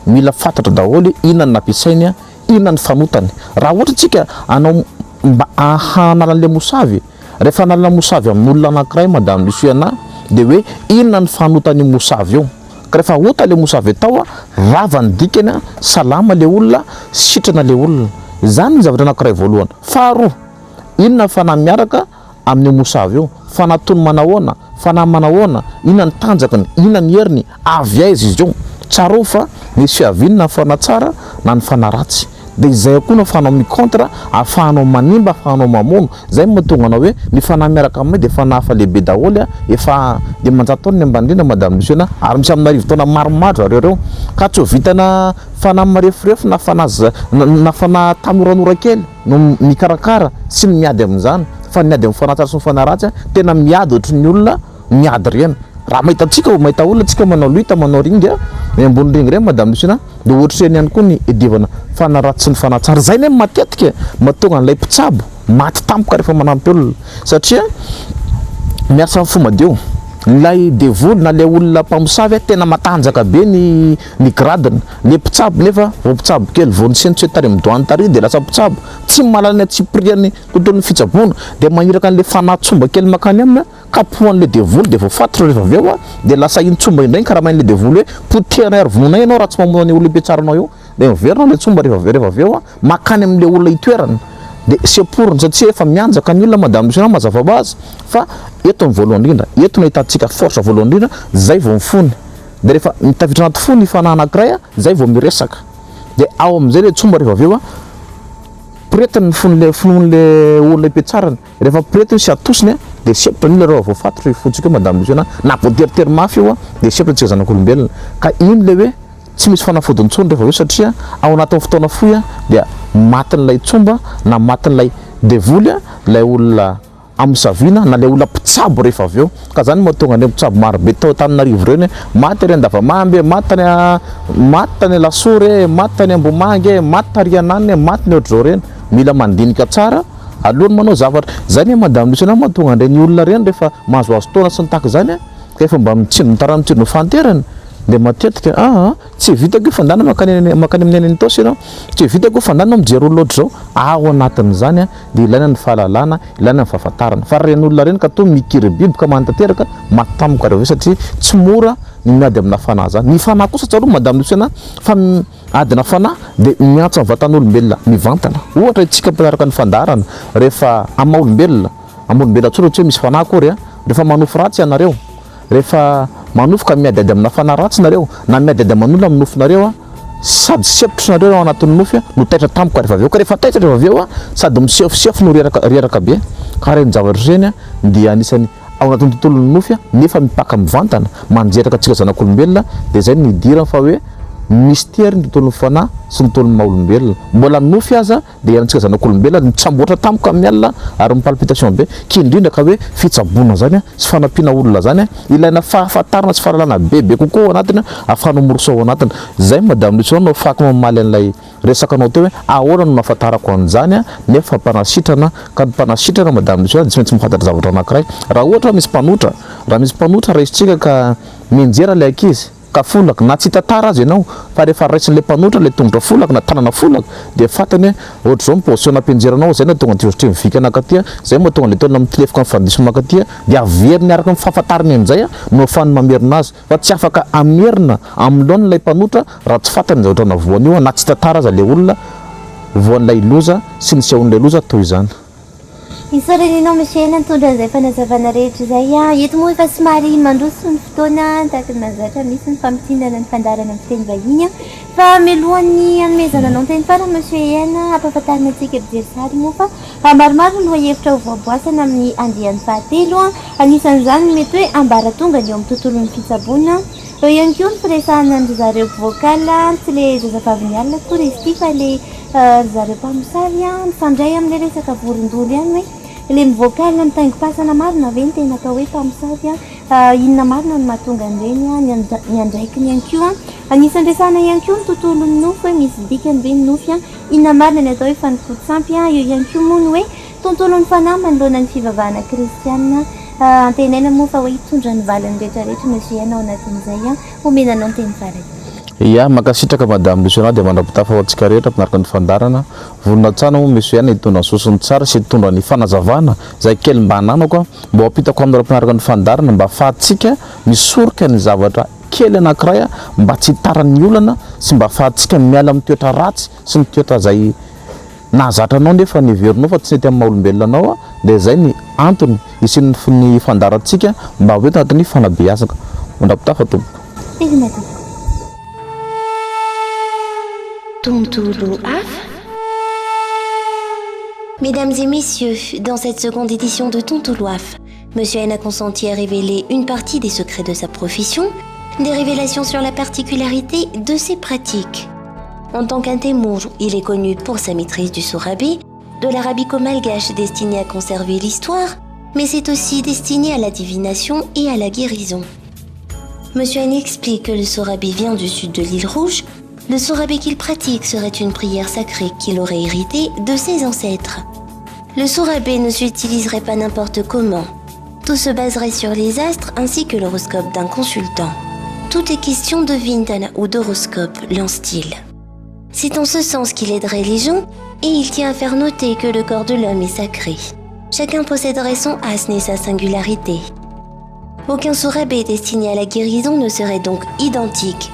Mila fantatra daholo inona ny nampiasainy a, inona ny fanotany. Raha ohatra tsika anao mba hanalan'le mosavy, rehefa analana mosavy amin'olona anankiray madame Luciana de hoe inona ny fanotany mosavy eo. Ka rehefa ota le mosavy atao a, rava ny dikany a, salama le olona, sitrana le olona. Zany ny zavatra anankiray voalohany. Faharoa, inona fanahy miaraka amin'ny mosavy eo, fanahy tony manahoana, fanahy manahoana, inona ny tanjakany, inona ny heriny, avy aiza izy io. Tsaro fa misy fiavinana ny fanahy tsara na ny fanahy ratsy. De izay koa no fanao mikontra, afahanao manimba, afahanao mamono. Zay mahatonga anao hoe ny fanahy miaraka amin'ny de fanahy fa lehibe daholo a, efa de manjataony ny ambandrina madame Luciana, ary misy amin'arivo taona maromaro reo ka tsy ho vitana fanahy marefirefy na fanahy na fanahy tanoranora kely no mikarakara sy ny miady amin'izany, fa miady amin'ny fanahy tsara sy ny fanahy ratsy tena miady ohatry ny olona miady reny. Raha mahitatsika mahita olona tsika manao luita manao ringa ambony ringa reny madame Luciana de ohatry reny ihany koa ny edivana fanahy ratsy sy ny fanahy tsara. Zay ne matetika mahatonga an'ilay mpitsabo maty tampoka rehefa manampy olona, satria miasa amin'ny fomadeo lay devoly na le olona mpamosavy tena matanjaka be ny gradiny. Le mpitsabo nefa vao mpitsabo kely vao ny sentry tary midoany tary de lasa mpitsabo tsy malala tsy priany tontolon'ny fitsaboana de maniraka an'le fanahy tsomba kely makany aminy kapohan'le devoly de vao fatotra rehefa avy eo a de lasa iny tsomba indray karaha main'le devoly hoe potehana ary vononay ianao raha tsy mamono ny olona ipetsaranao eo de miverina le tsomba rehefa avy eo a makany amin'le olona itoerana de seporiny satria efa mianjaka ny olona madame Luciana mazava ho azy fa eto ny voalohany indrindra, eto no hitantsika force voalohany indrindra, zay vao mifony de rehefa mitavitra anaty fony fanahy anankiray a, zay vao miresaka de ao amin'izay le tsomba rehefa avy eo a piretiny fonon'le olona ipetsarany, rehefa piretiny sy atosiny a de sepotra ny olona rehefa vao fatotra fotsika madame Luciana na vao teritery mafy eo a de sepotra tsika zanak'olombelona. Ka iny le hoe tsy misy fanafodiny tsony rehefa avy eo satria ao anatin'ny fotoana fohy a dia matin'ilay tsomba na matin'ilay devoly a lay olona amosavina na le olona mpitsabo rehefa avy eo. Ka zany mahatonga ny mpitsabo maro be tao Antananarivo reny maty reny Davamamby, maty tany Lasory, maty tany Ambomangy, maty tary Ananiny, maty ny ohatr'izao reny. Mila mandinika tsara alohany manao zavatra. Zany madame Luciana mahatonga an'ireny olona reny rehefa mahazoazo taona sy ny tahaka zany a ka efa mba mitara mitsirony fanterany de matetika tsy vitako fandana makany amin'ny any tao sino tsy vitako fandana mijery olona ohatr'izao ao anatin'izany a de ilaina ny fahalalana, ilaina ny fahafantarana. Fa reny olona reny ka to mikiry biby ka mantanteraka matamoka rehefa satria tsy mora ny miady amina fanahy zany. Ny fanahy kosa tsaro madame Luciana fa adina fanahy de miantso amin'ny vatan'olombelona mivantana. Ohatra itsika mpanaraka ny fandarana rehefa amaolombelona tsoro tsy hoe misy fanahy akory a rehefa manofo ratsy ianareo, rehefa manofo ka miady amina fanahy ratsy nareo na miady aman'olona amin'ny nofonareo a sady sepotra nareo ao anatin'ny nofy a no taitra tampoka rehefa avy eo. Ka rehefa taitra rehefa avy eo a sady misefosefo no reraka be. Ka reny zavatra reny a dia anisany ao anatin'ny tontolon'ny nofy a nefa mipaka mivantana manjeraka antsika zanak'olombelona de zay ny idirana fa hoe mystère ny tontolon'ny fanahy sy ny tontolon'ny maha-olombelona. Mbola nofy aza de ianantsika zanak'olombelona mitsamboatra tampoka amin'ny alina ary palpitation be kindrindra ka hoe fitsaboana zany a sy fanampiana olona zany a ilaina fahafantarana sy fahalalana bebe kokoa ao anatiny afahanao moroso ao anatiny. Zay madame Luciana no faky mamaly an'ilay resakanao teo hoe ahoana no nahafantarako an'izany a nefa mpanasitrana ka ny mpanasitrana madame Luciana tsy maintsy mifantatra zavatra anankiray. Raha ohatra misy mpanotra, raha misy mpanotra raisitsika ka mienjera le ankizy ka folaka na tsy tatara azy ianao fa rehefa raisin'le mpanotra le tongotra folaka na tanana folaka de fatany hoe ohatr'izao miposition ampienjeranao zay na tonga antivotra mivika anakaty zay mahatonga le taona mitilefika amin'ny fandiso makaty de averiny araka ny fahafantarany amin'izay a no afahany mamerina azy fa tsy afaka amerina amin'ny lohan'ilay mpanotra raha tsy fatany zavatra na voany io na tsy tatara aza le olona voan'ilay loza sy ny sehoan'ilay loza toy izany. Isaoreninao monsieur nantondra an'izay fanazavana rehetra zay a eto moa efa somary mandroso ny fotoana tahaka ny mazatra misy ny famitindana ny fandarana amin'ny fiteny vahiny a fa mialohan'ny hanomezana anao teny fara monsieur Hena ampahafantarina antsika mijery sary moa fa maromaro no hevitra ho voaboasana amin'ny andian'ny fahatelo a anisan'izany mety hoe ambaratonga ny eo amin'ny tontolon'ny fitsaboana eo ihany koa ny firesahana ny zareo vocal tsy le zazavavy alina koa izy ity fa le zareo mpamosavy a mifandray amin'le resaka vorondolo ihany hoe le mivocal mitaingo pasana maro na ve ny tena atao hoe mpamosavy a inona marina no mahatonga an'ireny ny andraikiny ihany koa anisan'resahana ihany koa ny tontolon'ny nofo hoe misy dikany be ny nofy inona marina ny atao hoe fanifody-tsampy io ihany koa moa no hoe tontolon'ny fanahy manoloana ny fivavahana kristianina antenaina moa fa hoe hitondra ny valiny rehetrarehetra monsieur ianao anatin'izay omenanao ny teny farany ia makasitraka madame Luciana dia mandrapitafa ho antsika rehetra mpinaraka ny fandarana vonona tsana moa monsieur Anna hitondra ny sosiny tsara sy hitondra ny fanazavana zay kely mba ananako mba apitako amin'ny mpinaraka ny fandarana mba ahafahantsika misoroka ny zavatra kely anankiray mba tsy hitaran'ny olana sy mba ahafahantsika miala amin'ny toetra ratsy sy ny toetra zay nahazatranao nefa niverinao fa tsy nety amin'ny maha-olombelona anao dia zay ny antony isin'ny fandarantsika mba hoe tanatiny fanabeazaka mandrapitafa tompoko tontolo hafa. Mesdames et messieurs, dans cette seconde édition de Tontoloaf, Monsieur N a consenti à révéler une partie des secrets de sa profession, des révélations sur la particularité de ses pratiques. En tant qu'un témoin, il est connu pour sa maîtrise du sourabé, de l'arabico-malgache destiné à conserver l'histoire, mais c'est aussi destiné à la divination et à la guérison. Monsieur N explique que le sourabé vient du sud de l'île Rouge. Le sourabé qu'il pratique serait une prière sacrée qu'il aurait héritée de ses ancêtres. Le sourabé ne s'utiliserait pas n'importe comment. Tout se baserait sur les astres ainsi que l'horoscope d'un consultant. Tout est question de vindana ou d'horoscope, lance-t-il. C'est en ce sens qu'il aiderait les gens et il tient à faire noter que le corps de l'homme est sacré. Chacun posséderait son asne et sa singularité. Aucun sourabé destiné à la guérison ne serait donc identique.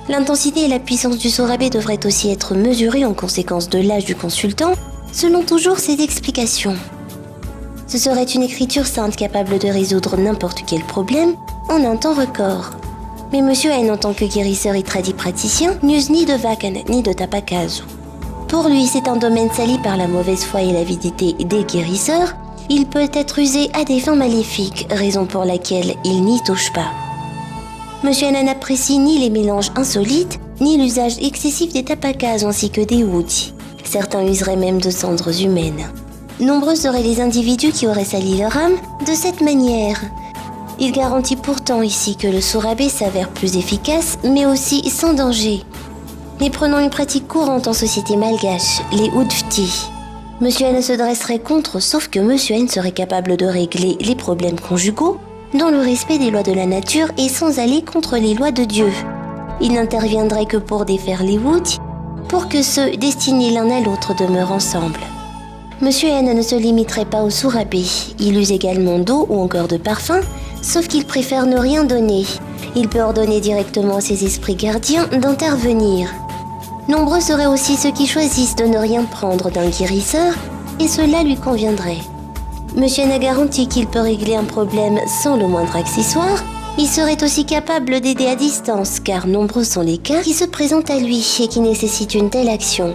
L'intensité et la puissance du sourabé devraient aussi être mesurées en conséquence de l'âge du consultant, selon toujours ses explications. Ce serait une écriture sainte capable de résoudre n'importe quel problème en un temps record. Mais Monsieur N, en tant que guérisseur et tradipraticien, n'use ni de vacan ni de tapakazu. Pour lui, c'est un domaine sali par la mauvaise foi et l'avidité des guérisseurs. Il peut être usé à des fins maléfiques, raison pour laquelle il n'y touche pas. Monsieur N n'apprécie ni les mélanges insolites, ni l'usage excessif des tapakas ainsi que des outils. Certains useraient même de cendres humaines. Nombreux seraient les individus qui auraient sali leur âme de cette manière. Il garantit pourtant ici que le sourabé s'avère plus efficace, mais aussi sans danger. Mais prenons une pratique courante en société malgache, les udfti. Monsieur N se dresserait contre, sauf que Monsieur N serait capable de régler les problèmes conjugaux dans le respect des lois de la nature et sans aller contre les lois de Dieu. Il n'interviendrait que pour défaire les wouti, pour que ceux destinés l'un à l'autre demeurent ensemble. Monsieur N ne se limiterait pas au sourabé, il use également d'eau ou encore de parfum, sauf qu'il préfère ne rien donner. Il peut ordonner directement à ses esprits gardiens d'intervenir. Nombreux seraient aussi ceux qui choisissent de ne rien prendre d'un guérisseur, et cela lui conviendrait. Monsieur N a garanti qu'il peut régler un problème sans le moindre accessoire. Il serait aussi capable d'aider à distance, car nombreux sont les cas qui se présentent à lui et qui nécessitent une telle action.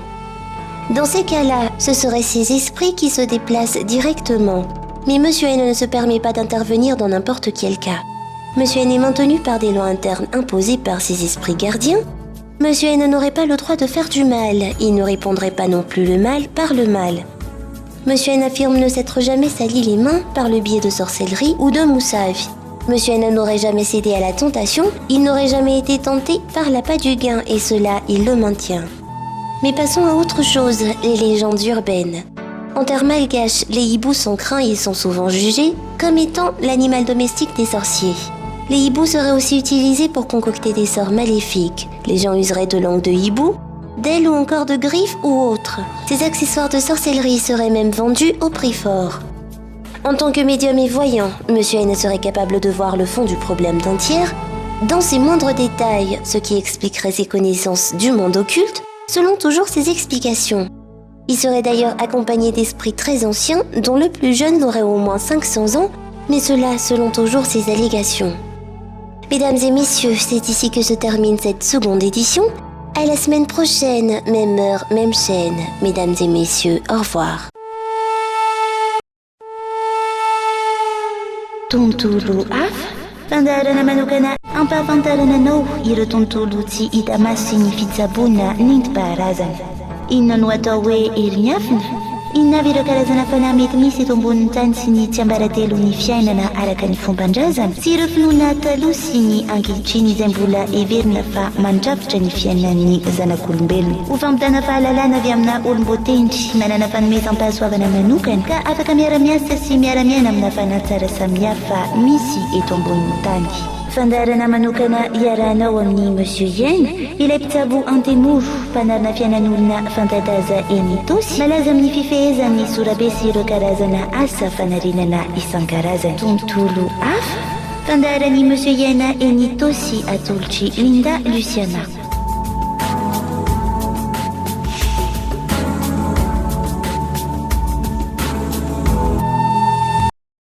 Dans ces cas-là, ce seraient ces esprits qui se déplacent directement. Mais Monsieur N ne se permet pas d'intervenir dans n'importe quel cas. Monsieur N est maintenu par des lois internes imposées par ses esprits gardiens. Monsieur N n'aurait pas le droit de faire du mal. Il ne répondrait pas non plus le mal par le mal. Monsieur N affirme ne s'être jamais sali les mains par le biais de sorcellerie ou de moussavi. Monsieur N n'aurait jamais cédé à la tentation, il n'aurait jamais été tenté par l'appât du gain et cela, il le maintient. Mais passons à autre chose, les légendes urbaines. En termes malgaches, les hiboux sont craints et sont souvent jugés comme étant l'animal domestique des sorciers. Les hiboux seraient aussi utilisés pour concocter des sorts maléfiques. Les gens useraient de langue de hibou, d'ailes ou encore de griffes ou autres. Ces accessoires de sorcellerie seraient même vendus au prix fort. En tant que médium et voyant, Monsieur N serait capable de voir le fond du problème d'un tiers dans ses moindres détails, ce qui expliquerait ses connaissances du monde occulte, selon toujours ses explications. Il serait d'ailleurs accompagné d'esprits très anciens, dont le plus jeune aurait au moins 500 ans, mais cela selon toujours ses allégations. Mesdames et messieurs, c'est ici que se termine cette seconde édition. À la semaine prochaine, même heure, même chaîne. Mesdames et messieurs, au revoir. Tontolo hafa fandaharana manokana ampahafantarananao ireo tontolo tsy hita masy sy ny fitsaboana nentim-paharazana. Inona no atao hoe herinafina? inona ireo karazana fanahy mety misy eto ambonin'ny tany sy ny tsy ambaratelo ny fiainana araka ny fomban-drazana sy ireo finoana taloha sy ny ankehitriny izay mbola everina fa mandrafitra ny fiainan'ny zanak'olombelona ho fampitana fahalalana avy amina olom-botendry manana fanomezam-pahasoavana manokana ka afaka miara-miasa sy miara-miaina amina fanatsara samihafa misy eto ambonin'ny tany. Fandarana manokana iarahanao amin'ny Monsieur Yen, ilay mpitsabo Antemoro, mpanarina fiainan'olona fantadaza eny Tosy, malaza amin'ny fifehezan'ny sorabe sy ireo karazana asa fanarenana isan-karazany. Tontolo hafa, fandaran'i Monsieur Yen eny Tosy atolotry Linda Luciana.